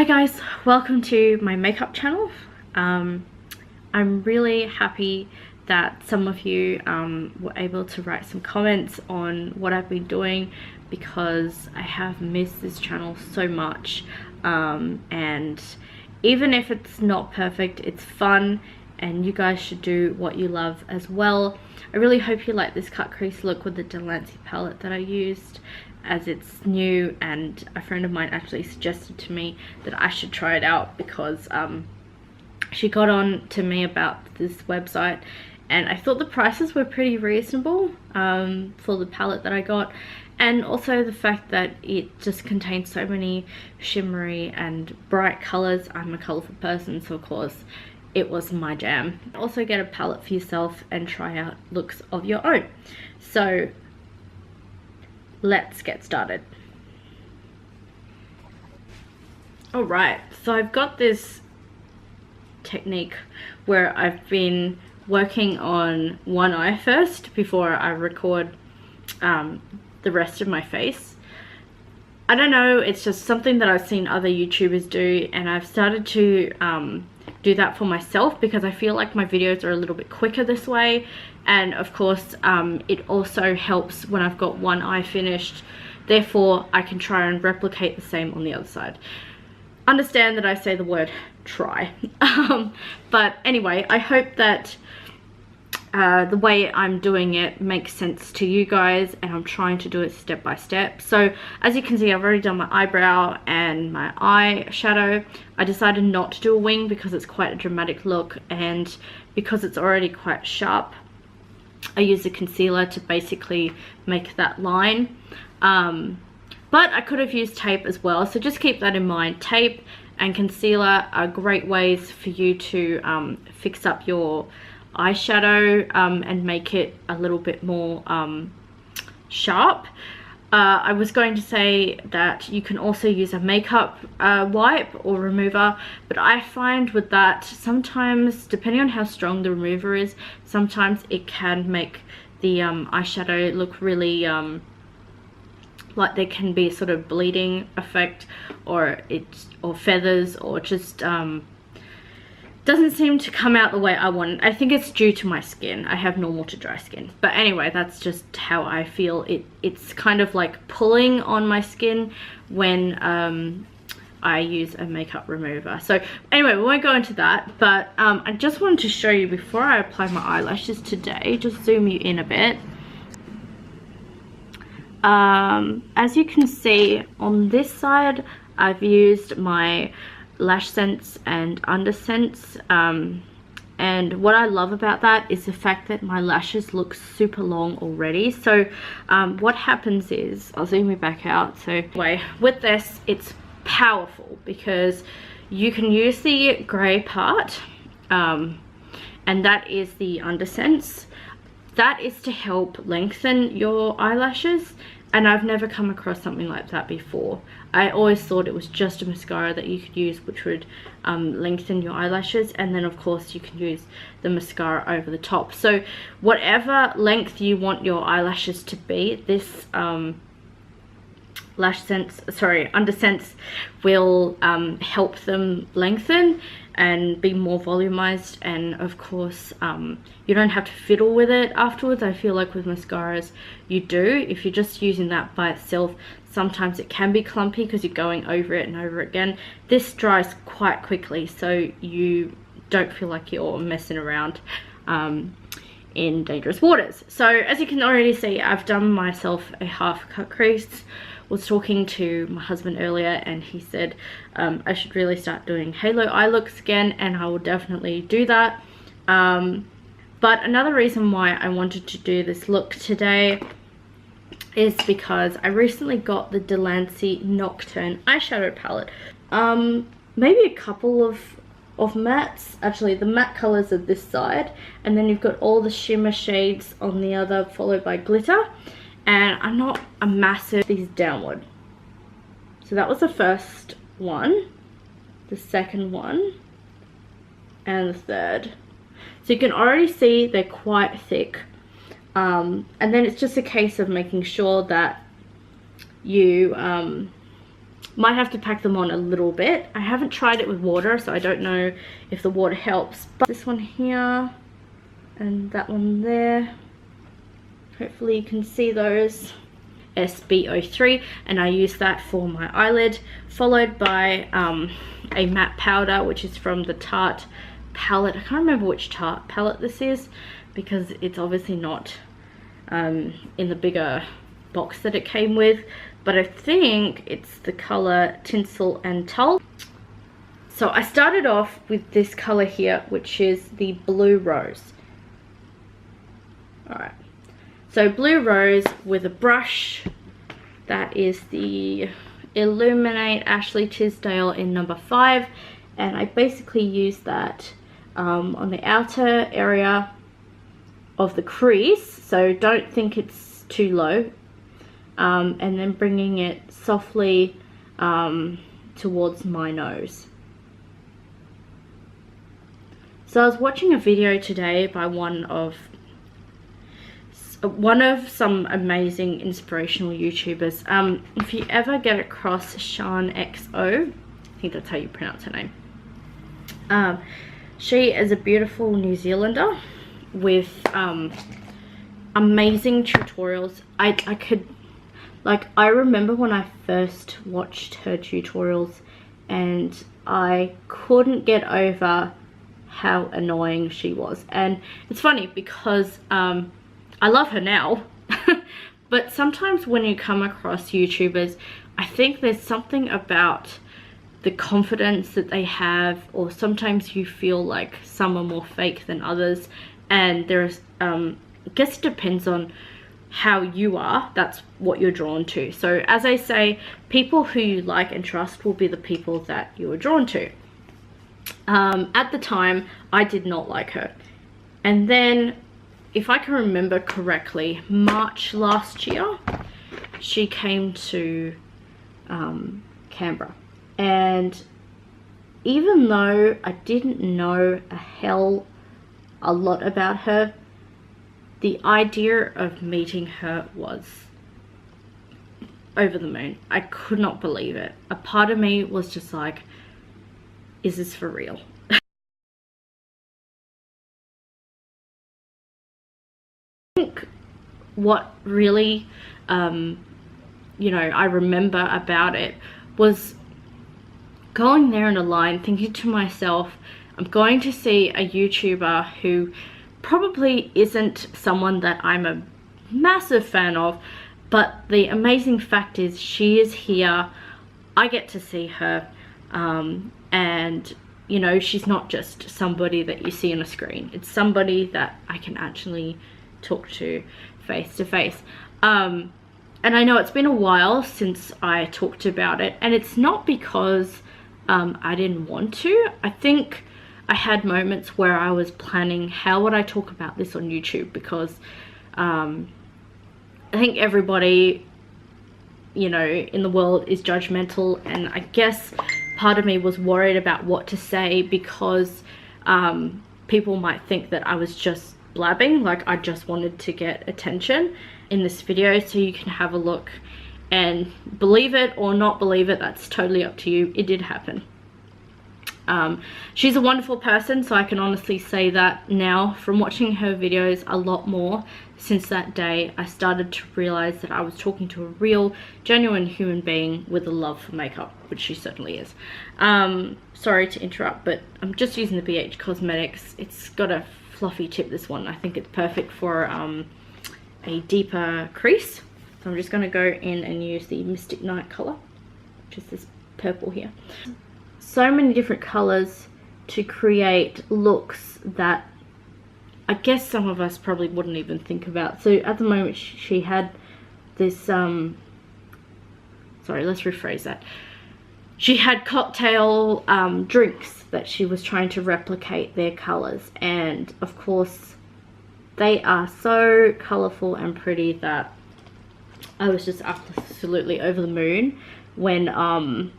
guys, welcome to my makeup channel. I'm really happy that some of you were able to write some comments on what I've been doing, because I have missed this channel so much, and even if it's not perfect, it's fun and you guys should do what you love as well. I really hope you like this cut crease look with the Delanci palette that I used, as it's new, and a friend of mine actually suggested to me that I should try it out because she got on to me about this website and I thought the prices were pretty reasonable for the palette that I got, and also the fact that it just contains so many shimmery and bright colors. I'm a colorful person, so of course it was my jam. Also get a palette for yourself and try out looks of your own. So let's get started. Alright, so I've got this technique where I've been working on one eye first before I record the rest of my face. I don't know, it's just something that I've seen other YouTubers do, and I've started to do that for myself because I feel like my videos are a little bit quicker this way. And of course it also helps when I've got one eye finished, therefore I can try and replicate the same on the other side. Understand that I say the word try. But anyway, I hope that the way I'm doing it makes sense to you guys, and I'm trying to do it step by step. So as you can see, I've already done my eyebrow and my eyeshadow. I decided not to do a wing because it's quite a dramatic look, and because it's already quite sharp, I use a concealer to basically make that line. But I could have used tape as well, so just keep that in mind. Tape and concealer are great ways for you to fix up your eyeshadow and make it a little bit more sharp. I was going to say that you can also use a makeup wipe or remover, but I find with that, sometimes depending on how strong the remover is, sometimes it can make the eyeshadow look really like there can be a sort of bleeding effect, or feathers, or just doesn't seem to come out the way I want. I think it's due to my skin. I have normal to dry skin, but anyway, that's just how I feel. It's kind of like pulling on my skin when I use a makeup remover. So anyway, we won't go into that, but I just wanted to show you before I apply my eyelashes today, just zoom you in a bit. As you can see on this side, I've used my Lash Sense and Under Sense, and what I love about that is the fact that my lashes look super long already. So what happens is, I'll zoom you back out. So anyway, with this, it's powerful because you can use the grey part, and that is the Under Sense. That is to help lengthen your eyelashes, and I've never come across something like that before. I always thought it was just a mascara that you could use which would lengthen your eyelashes, and then of course you can use the mascara over the top. So whatever length you want your eyelashes to be, this Under Sense will help them lengthen and be more volumized, and of course you don't have to fiddle with it afterwards. I feel like with mascaras you do. If you're just using that by itself, sometimes it can be clumpy because you're going over it and over again. This dries quite quickly, so you don't feel like you're messing around in dangerous waters. So as you can already see, I've done myself a half cut crease. Was talking to my husband earlier, and he said I should really start doing halo eye looks again, and I will definitely do that. But another reason why I wanted to do this look today is because I recently got the Delanci Noctourne eyeshadow palette. Maybe a couple of mattes. Actually, the matte colors are this side, and then you've got all the shimmer shades on the other, followed by glitter. And I'm not a massive these downward. So that was the first one, the second one, and the third. So you can already see they're quite thick. And then it's just a case of making sure that you Might have to pack them on a little bit. I haven't tried it with water, so I don't know if the water helps. But this one here and that one there, hopefully you can see those. SB03, and I use that for my eyelid, followed by a matte powder, which is from the Tarte palette. I can't remember which Tarte palette this is because it's obviously not in the bigger box that it came with, but I think it's the color Tinsel and Tulle. So I started off with this color here, which is the Blue Rose. Alright, so Blue Rose with a brush. That is the Illuminate Ashley Tisdale in number 5, and I basically use that on the outer area of the crease, so don't think it's too low, and then bringing it softly towards my nose. So I was watching a video today by one of some amazing inspirational YouTubers. If you ever get across Sean XO, I think that's how you pronounce her name. She is a beautiful New Zealander with amazing tutorials. I remember when I first watched her tutorials and I couldn't get over how annoying she was. And it's funny because I love her now, but sometimes when you come across YouTubers, I think there's something about the confidence that they have, or sometimes you feel like some are more fake than others, and there's I guess it depends on how you are, that's what you're drawn to. So as I say, people who you like and trust will be the people that you are drawn to. At the time, I did not like her, and then, if I can remember correctly, March last year, she came to Canberra. And even though I didn't know a lot about her, the idea of meeting her was over the moon. I could not believe it. A part of me was just like, is this for real? What really you know, I remember about it was going there in a line thinking to myself, I'm going to see a YouTuber who probably isn't someone that I'm a massive fan of, but the amazing fact is she is here, I get to see her, and you know, she's not just somebody that you see on a screen, it's somebody that I can actually talk to face to face. And I know it's been a while since I talked about it, and it's not because I didn't want to. I think I had moments where I was planning, how would I talk about this on YouTube, because I think everybody, you know, in the world is judgmental, and I guess part of me was worried about what to say because people might think that I was just blabbing, like I just wanted to get attention in this video. So you can have a look and believe it or not believe it, that's totally up to you. It did happen. She's a wonderful person, so I can honestly say that now from watching her videos a lot more since that day. I started to realize that I was talking to a real genuine human being with a love for makeup, which she certainly is. Sorry to interrupt, but I'm just using the BH Cosmetics. It's got a fluffy tip, this one. I think it's perfect for a deeper crease. So I'm just going to go in and use the Mystic Night color, which is this purple here. So many different colors to create looks that I guess some of us probably wouldn't even think about. So at the moment she had this, sorry, let's rephrase that. She had cocktail drinks that she was trying to replicate their colors, and of course they are so colorful and pretty that I was just absolutely over the moon when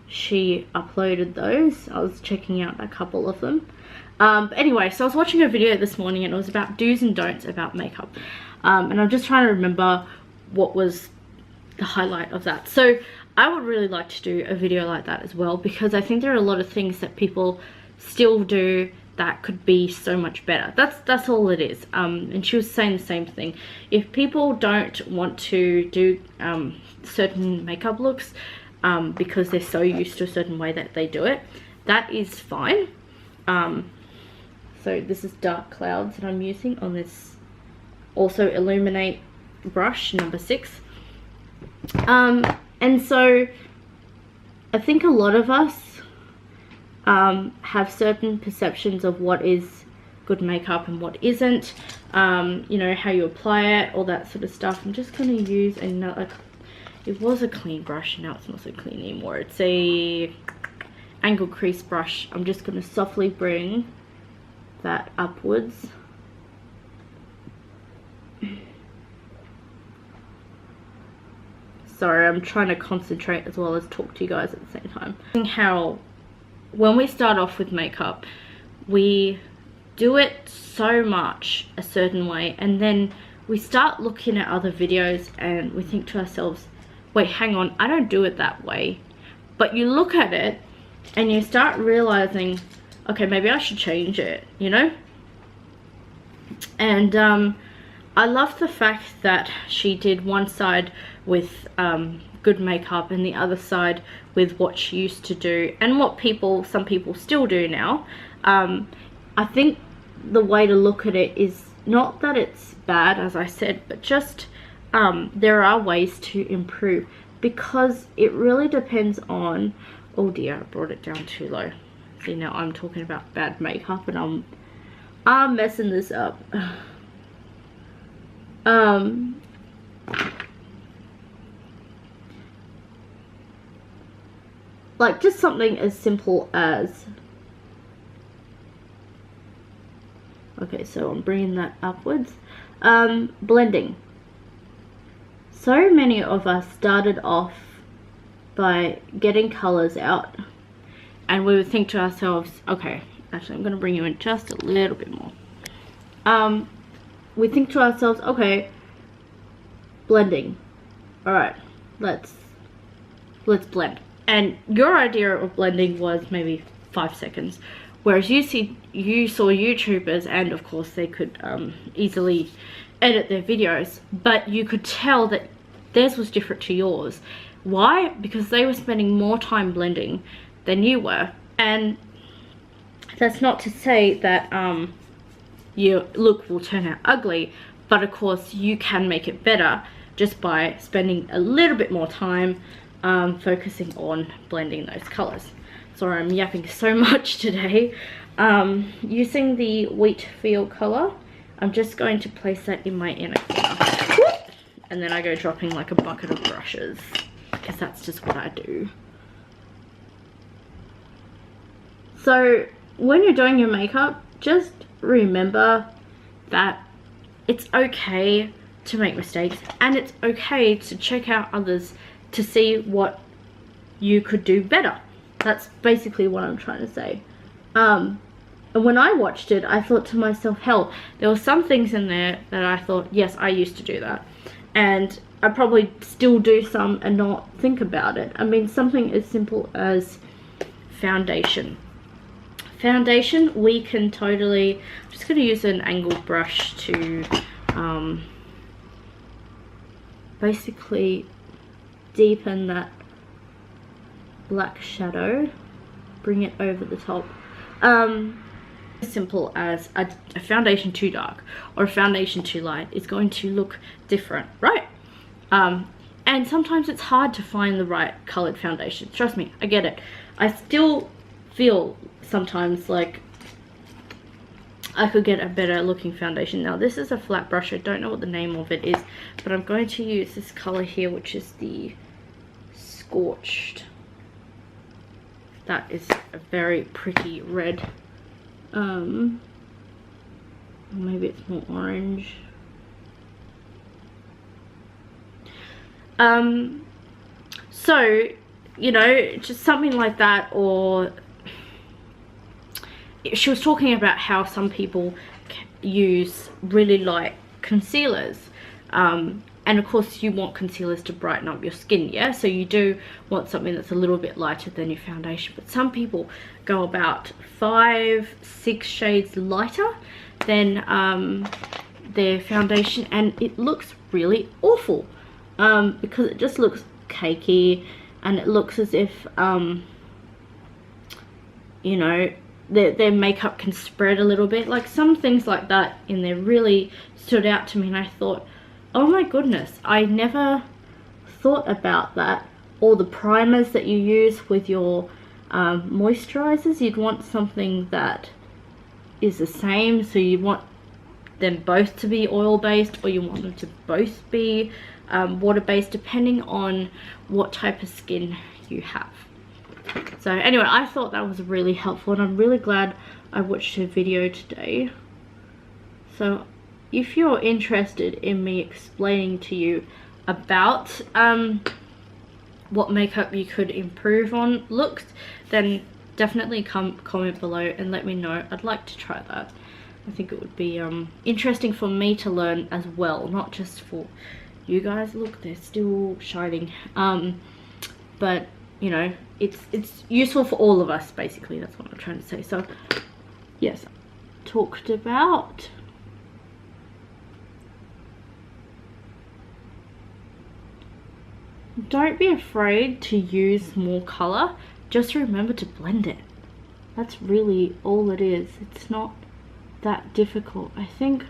she uploaded those. I was checking out a couple of them. But anyway, so I was watching a video this morning and it was about do's and don'ts about makeup, and I'm just trying to remember what was the highlight of that. So I would really like to do a video like that as well, because I think there are a lot of things that people still do that could be so much better. That's all it is. And she was saying the same thing. If people don't want to do certain makeup looks because they're so used to a certain way that they do it, that is fine. So this is Dark Clouds that I'm using on this also Illuminate brush number 6. And so I think a lot of us have certain perceptions of what is good makeup and what isn't, you know, how you apply it, all that sort of stuff. I'm just going to use another, it was a clean brush, now it's not so clean anymore. It's a angle crease brush. I'm just going to softly bring that upwards. Sorry, I'm trying to concentrate as well as talk to you guys at the same time. How when we start off with makeup, we do it so much a certain way, and then we start looking at other videos and we think to ourselves, wait, hang on, I don't do it that way. But you look at it and you start realizing, okay, maybe I should change it, you know? And I love the fact that she did one side with good makeup and the other side with what she used to do and what some people still do now. I think the way to look at it is not that it's bad, as I said, but just there are ways to improve, because it really depends on, oh dear, I brought it down too low. See, now I'm talking about bad makeup and I'm messing this up. Like just something as simple as, okay, so I'm bringing that upwards. Blending. So many of us started off by getting colors out, and we would think to ourselves, okay, actually I'm going to bring you in just a little bit more. We think to ourselves, okay, blending, all right, let's blend. And your idea of blending was maybe 5 seconds, whereas you saw YouTubers, and of course they could easily edit their videos, but you could tell that theirs was different to yours. Why? Because they were spending more time blending than you were. And that's not to say that your look will turn out ugly, but of course you can make it better just by spending a little bit more time focusing on blending those colors. Sorry, I'm yapping so much today. Using the Wheat Field color, I'm just going to place that in my inner corner, and then I go dropping like a bucket of brushes, because that's just what I do. So when you're doing your makeup, just remember that it's okay to make mistakes, and it's okay to check out others to see what you could do better. That's basically what I'm trying to say. And when I watched it, I thought to myself, hell, there were some things in there that I thought, yes, I used to do that. And I probably still do some and not think about it. I mean, something as simple as foundation. Foundation, we can totally, I'm just going to use an angled brush to basically deepen that black shadow, bring it over the top. As simple as a foundation too dark or a foundation too light is going to look different, right? And sometimes it's hard to find the right colored foundation. Trust me, I get it. I still feel sometimes like I could get a better looking foundation. Now this is a flat brush, I don't know what the name of it is, but I'm going to use this color here, which is the Scorched. That is a very pretty red. Maybe it's more orange. So, you know, just something like that. Or she was talking about how some people use really light concealers, And of course you want concealers to brighten up your skin, yeah, so you do want something that's a little bit lighter than your foundation. But some people go about 5-6 shades lighter than their foundation, and it looks really awful because it just looks cakey, and it looks as if you know, their makeup can spread a little bit. Like some things like that in there really stood out to me, and I thought, oh my goodness, I never thought about that. Or the primers that you use with your moisturizers, you'd want something that is the same, so you want them both to be oil based, or you want them to both be water based, depending on what type of skin you have. So anyway, I thought that was really helpful, and I'm really glad I watched her video today. So if you're interested in me explaining to you about what makeup you could improve on looks, then definitely comment below and let me know. I'd like to try that. I think it would be interesting for me to learn as well, not just for you guys. Look, they're still shining. But you know, it's useful for all of us, basically. That's what I'm trying to say. So yes, talked about don't be afraid to use more color. Just remember to blend it. That's really all it is. It's not that difficult. I think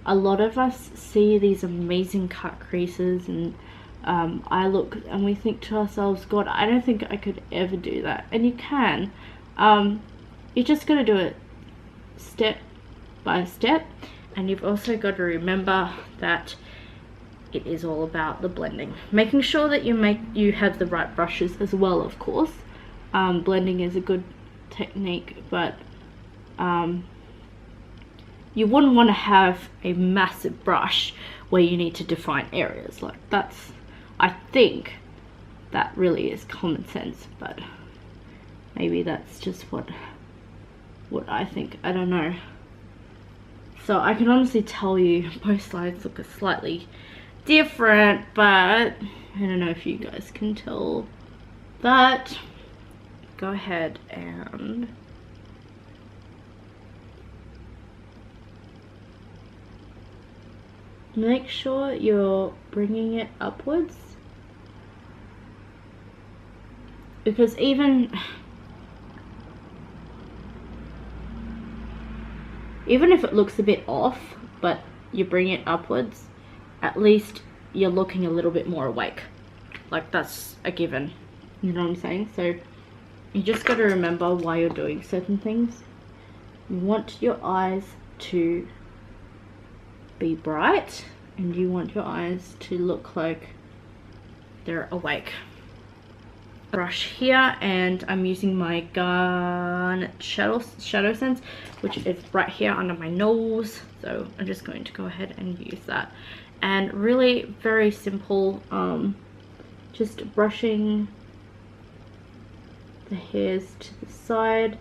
a lot of us see these amazing cut creases and eye look, and we think to ourselves, God, I don't think I could ever do that. And you can. You just got to do it step by step, and you've also got to remember that it is all about the blending, making sure that you have the right brushes as well. Of course, blending is a good technique, but you wouldn't want to have a massive brush where you need to define areas. Like that's, I think that really is common sense, but maybe that's just what I think. I don't know. So I can honestly tell you both sides look slightly different, but I don't know if you guys can tell that. Go ahead and make sure you're bringing it upwards, because even if it looks a bit off, but you bring it upwards, at least you're looking a little bit more awake. Like that's a given, you know what I'm saying? So you just got to remember why you're doing certain things. You want your eyes to be bright, and you want your eyes to look like they're awake. Brush here, and I'm using my Garnet Shadow Sense, which is right here under my nose. So I'm just going to go ahead and use that. And really very simple, just brushing the hairs to the side,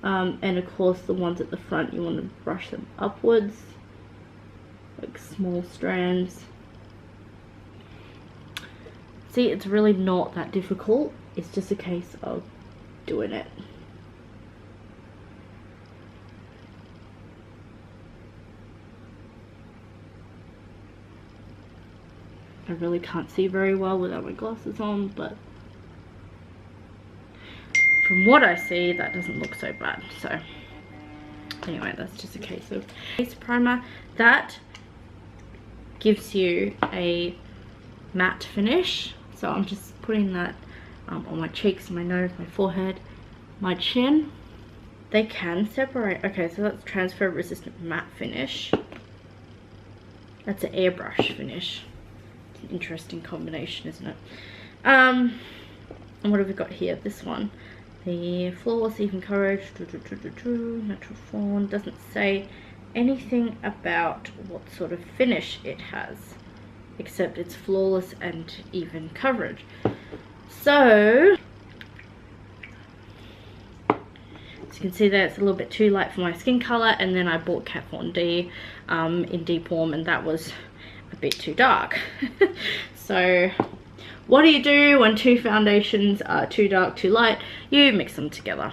and of course the ones at the front, you want to brush them upwards, like small strands. See, it's really not that difficult. It's just a case of doing it. I really can't see very well without my glasses on, but from what I see, that doesn't look so bad. So anyway, that's just a case of face primer. That gives you a matte finish. So I'm just putting that on my cheeks, my nose, my forehead, my chin. They can separate. Okay, so that's transfer resistant matte finish. That's an airbrush finish. It's an interesting combination, isn't it? And what have we got here? This one, the Flawless Even Courage Natural Fawn. Doesn't say anything about what sort of finish it has, except it's flawless and even coverage. So as you can see there, it's a little bit too light for my skin color, and then I bought Kat Von D in Deep Warm, and that was a bit too dark. So what do you do when two foundations are too dark, too light? You mix them together.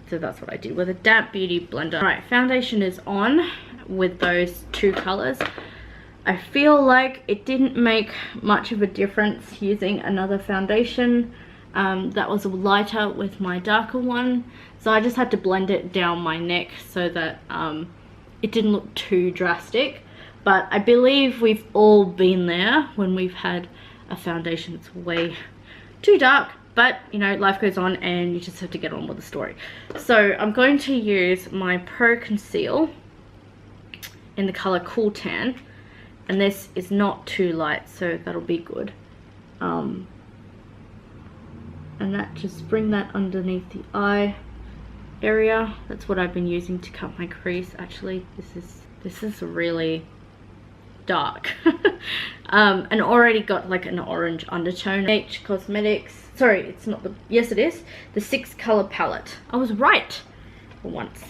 So that's what I did with a damp beauty blender. Alright, foundation is on with those two colors. I feel like it didn't make much of a difference using another foundation that was lighter with my darker one. So I just had to blend it down my neck so that it didn't look too drastic. But I believe we've all been there when we've had a foundation that's way too dark. But, you know, life goes on and you just have to get on with the story. So I'm going to use my Pro Conceal in the color Cool Tan. And this is not too light, so that'll be good. And that, just bring that underneath the eye area. That's what I've been using to cut my crease. Actually, this is really dark. And already got like an orange undertone. H Cosmetics. Sorry, it's not the... Yes, it is. The 6 color palette. I was right for once.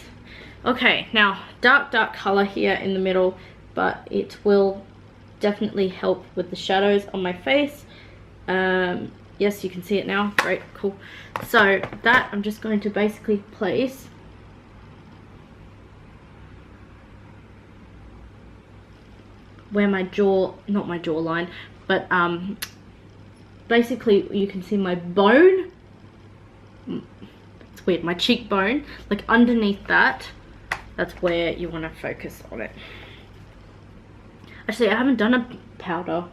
Okay, now dark color here in the middle, but it will definitely help with the shadows on my face. Yes, you can see it now. Great, cool. So that I'm just going to basically place where my jaw, not my jawline, but basically you can see my bone. It's weird, my cheekbone, like underneath that. That's where you want to focus on it. Actually, I haven't done a powder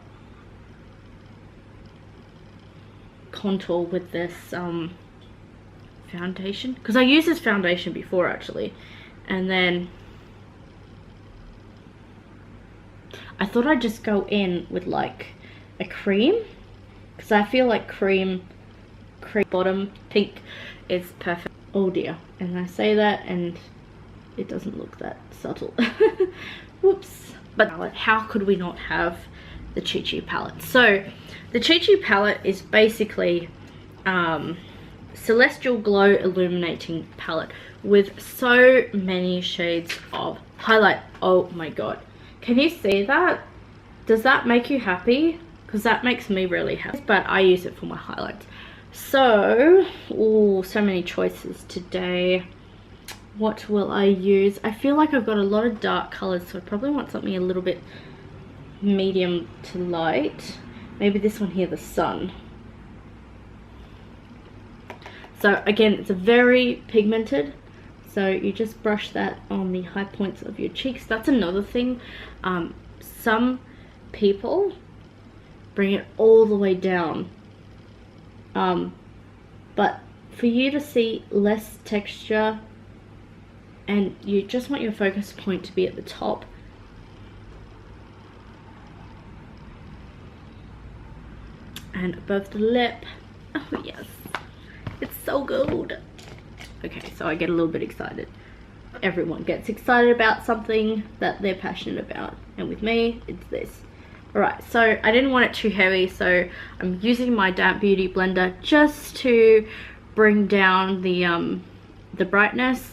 contour with this foundation, because I used this foundation before actually, and then I thought I'd just go in with like a cream, because I feel like cream bottom pink is perfect. Oh dear, and I say that and it doesn't look that subtle. Whoops. But how could we not have the Chi Chi palette? So the Chi Chi palette is basically Celestial Glow Illuminating palette with so many shades of highlight. Oh my god, can you see that? Does that make you happy? Because that makes me really happy, but I use it for my highlights. So, ooh, so many choices today. What will I use? I feel like I've got a lot of dark colors, so I probably want something a little bit medium to light. Maybe this one here, the Sun. So again, it's a very pigmented, so you just brush that on the high points of your cheeks. That's another thing. Some people bring it all the way down, but for you to see less texture, and you just want your focus point to be at the top, and above the lip. Oh yes, it's so good. Okay, so I get a little bit excited. Everyone gets excited about something that they're passionate about, and with me it's this. Alright, so I didn't want it too heavy, so I'm using my damp beauty blender just to bring down the brightness.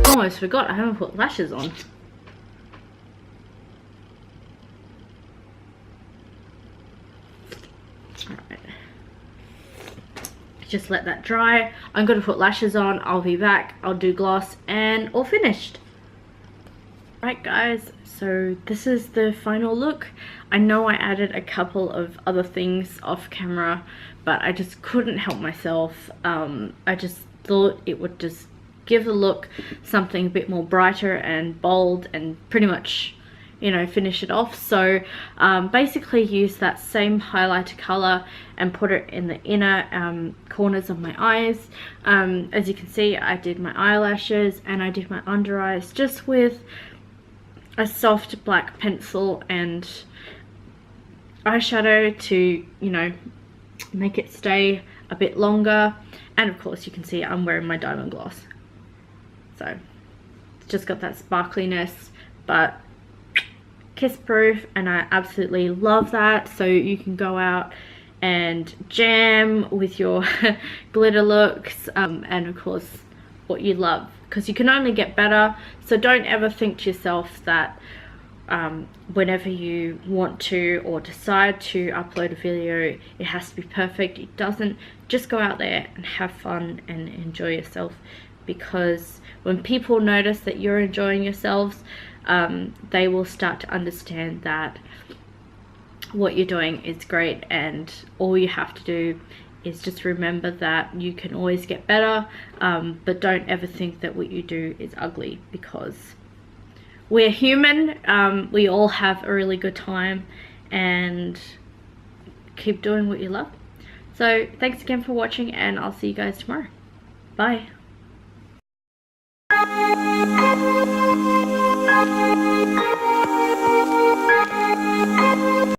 Almost forgot I haven't put lashes on. Alright. Just let that dry. I'm going to put lashes on. I'll be back. I'll do gloss and all finished. Right guys, so this is the final look. I know I added a couple of other things off camera, but I just couldn't help myself. I just thought it would just give the look something a bit more brighter and bold and pretty much, you know, finish it off. So basically use that same highlighter color and put it in the inner corners of my eyes. As you can see, I did my eyelashes and I did my under eyes just with a soft black pencil and eyeshadow to, you know, make it stay a bit longer. And of course you can see I'm wearing my diamond gloss, so just got that sparkliness, but kiss proof, and I absolutely love that. So you can go out and jam with your glitter looks, and of course what you love, because you can only get better. So don't ever think to yourself that whenever you want to or decide to upload a video it has to be perfect. It doesn't. Just go out there and have fun and enjoy yourself, because when people notice that you're enjoying yourselves, they will start to understand that what you're doing is great, and all you have to do is just remember that you can always get better, but don't ever think that what you do is ugly, because we're human. We all have a really good time, and keep doing what you love. So thanks again for watching, and I'll see you guys tomorrow. Bye.